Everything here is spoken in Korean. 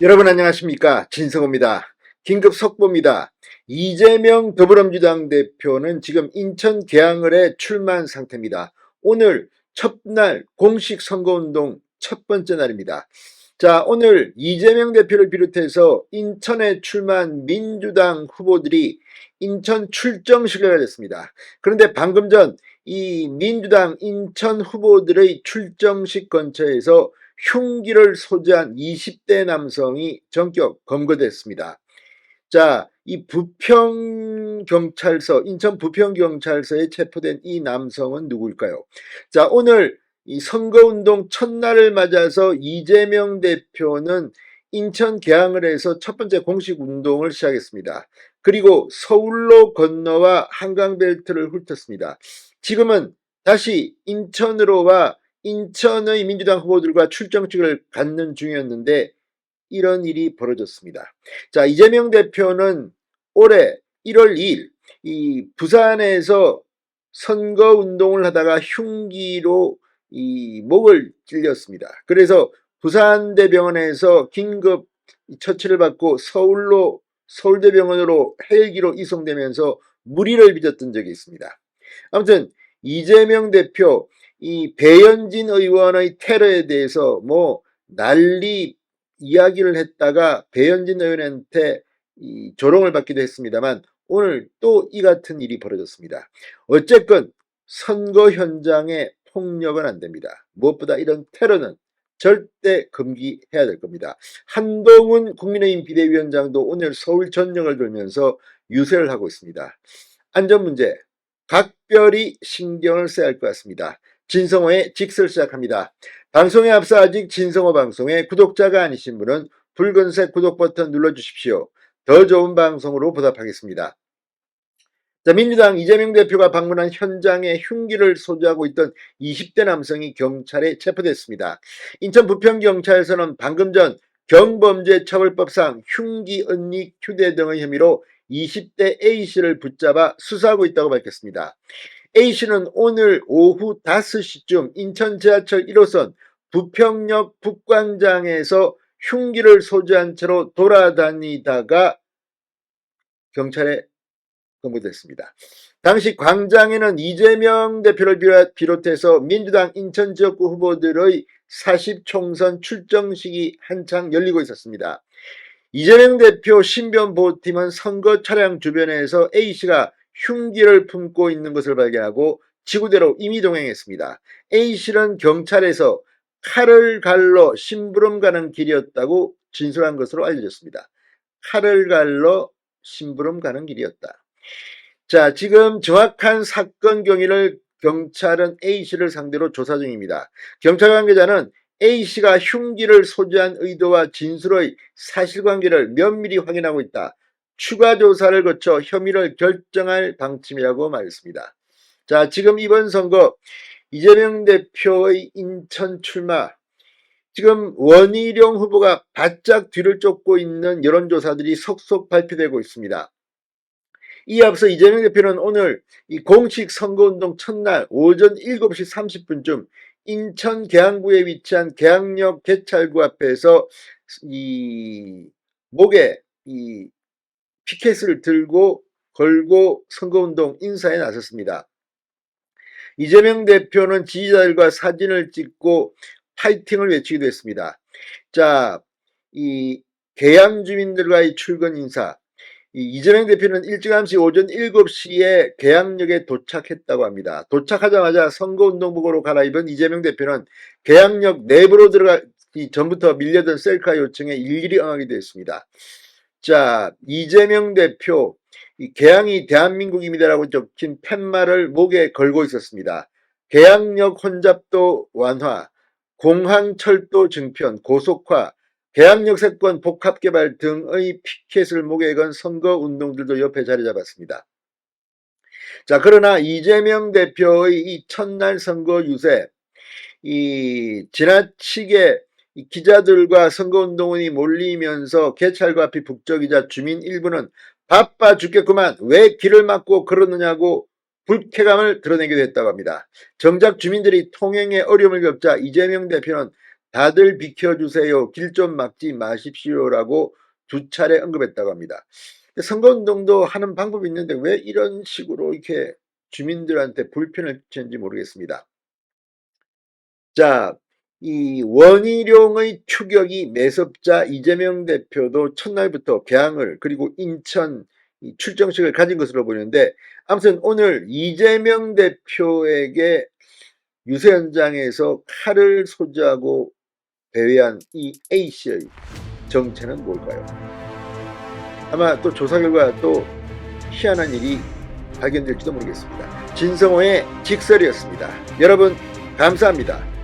여러분 안녕하십니까? 진성호입니다. 긴급 속보입니다. 이재명 더불어민주당 대표는 지금 인천 계양을 해 출마한 상태입니다. 오늘 첫날 공식 선거운동 첫 번째 날입니다. 자, 오늘 이재명 대표를 비롯해서 인천에 출마한 민주당 후보들이 인천 출정식을 가졌습니다. 그런데 방금 전 이 민주당 인천 후보들의 출정식 근처에서 흉기를 소지한 20대 남성이 전격 검거됐습니다. 자, 이 부평경찰서, 인천 부평경찰서에 체포된 이 남성은 누구일까요? 자, 오늘 이 선거운동 첫날을 맞아서 이재명 대표는 인천 계양을 해서 첫 번째 공식 운동을 시작했습니다. 그리고 서울로 건너와 한강벨트를 훑었습니다. 지금은 다시 인천으로 와 인천의 민주당 후보들과 출정식을 갖는 중이었는데 이런 일이 벌어졌습니다. 자, 이재명 대표는 올해 1월 2일 이 부산에서 선거 운동을 하다가 흉기로 이 목을 찔렸습니다. 그래서 부산대병원에서 긴급 처치를 받고 서울대병원으로 헬기로 이송되면서 무리를 빚었던 적이 있습니다. 아무튼 이재명 대표 이 배현진 의원의 테러에 대해서 뭐 난리 이야기를 했다가 배현진 의원한테 이 조롱을 받기도 했습니다만 오늘 또 이 같은 일이 벌어졌습니다. 어쨌건 선거 현장에 폭력은 안 됩니다. 무엇보다 이런 테러는 절대 금기해야 될 겁니다. 한동훈 국민의힘 비대위원장도 오늘 서울 전역을 돌면서 유세를 하고 있습니다. 안전 문제 각별히 신경을 써야 할 것 같습니다. 진성호의 직설 시작합니다. 방송에 앞서 아직 진성호 방송에 구독자가 아니신 분은 붉은색 구독 버튼 눌러주십시오. 더 좋은 방송으로 보답하겠습니다. 자, 민주당 이재명 대표가 방문한 현장에 흉기를 소지하고 있던 20대 남성이 경찰에 체포됐습니다. 인천 부평경찰서는 방금 전 경범죄처벌법상 흉기, 은닉, 휴대 등의 혐의로 20대 A씨를 붙잡아 수사하고 있다고 밝혔습니다. A씨는 오늘 오후 5시쯤 인천 지하철 1호선 부평역 북광장에서 흉기를 소지한 채로 돌아다니다가 경찰에 검거됐습니다. 당시 광장에는 이재명 대표를 비롯해서 민주당 인천 지역구 후보들의 40총선 출정식이 한창 열리고 있었습니다. 이재명 대표 신변보호팀은 선거 차량 주변에서 A씨가 흉기를 품고 있는 것을 발견하고 지구대로 임의동행했습니다. A씨는 경찰에서 칼을 갈러 심부름 가는 길이었다고 진술한 것으로 알려졌습니다. 칼을 갈러 심부름 가는 길이었다. 자, 지금 정확한 사건 경위를 경찰은 A씨를 상대로 조사 중입니다. 경찰 관계자는 A씨가 흉기를 소지한 의도와 진술의 사실관계를 면밀히 확인하고 있다. 추가 조사를 거쳐 혐의를 결정할 방침이라고 말했습니다. 자, 지금 이번 선거 이재명 대표의 인천 출마, 지금 원희룡 후보가 바짝 뒤를 쫓고 있는 여론조사들이 속속 발표되고 있습니다. 이에 앞서 이재명 대표는 오늘 이 공식 선거운동 첫날 오전 7시 30분쯤 인천 계양구에 위치한 계양역 개찰구 앞에서 이 목에 이 피켓을 들고 걸고 선거운동 인사에 나섰습니다. 이재명 대표는 지지자들과 사진을 찍고 파이팅을 외치기도 했습니다. 자, 이 계양 주민들과의 출근 인사, 이재명 대표는 일찌감치 오전 7시에 계양역에 도착했다고 합니다. 도착하자마자 선거운동복으로 갈아입은 이재명 대표는 계양역 내부로 들어가기 전부터 밀려든 셀카 요청에 일일이 응하기도 했습니다. 자, 이재명 대표 계양이 대한민국입니다라고 적힌 팻말을 목에 걸고 있었습니다. 계양역 혼잡도 완화, 공항철도 증편, 고속화, 계양역 세권 복합개발 등의 피켓을 목에 건 선거운동들도 옆에 자리 잡았습니다. 자, 그러나 이재명 대표의 이 첫날 선거 유세, 지나치게 기자들과 선거운동원이 몰리면서 개찰구 앞이 북적이자 주민 일부는 바빠 죽겠구만 왜 길을 막고 그러느냐고 불쾌감을 드러내기도 했다고 합니다. 정작 주민들이 통행에 어려움을 겪자 이재명 대표는 다들 비켜주세요. 길 좀 막지 마십시오라고 2차례 언급했다고 합니다. 선거운동도 하는 방법이 있는데 왜 이런 식으로 이렇게 주민들한테 불편을 끼치는지 모르겠습니다. 자, 이 원희룡의 추격이 매섭자 이재명 대표도 첫날부터 개항을 그리고 인천 출정식을 가진 것으로 보이는데, 아무튼 오늘 이재명 대표에게 유세 현장에서 칼을 소지하고 배회한 이 A씨의 정체는 뭘까요? 아마 또 조사 결과 또 희한한 일이 발견될지도 모르겠습니다. 진성호의 직설이었습니다. 여러분 감사합니다.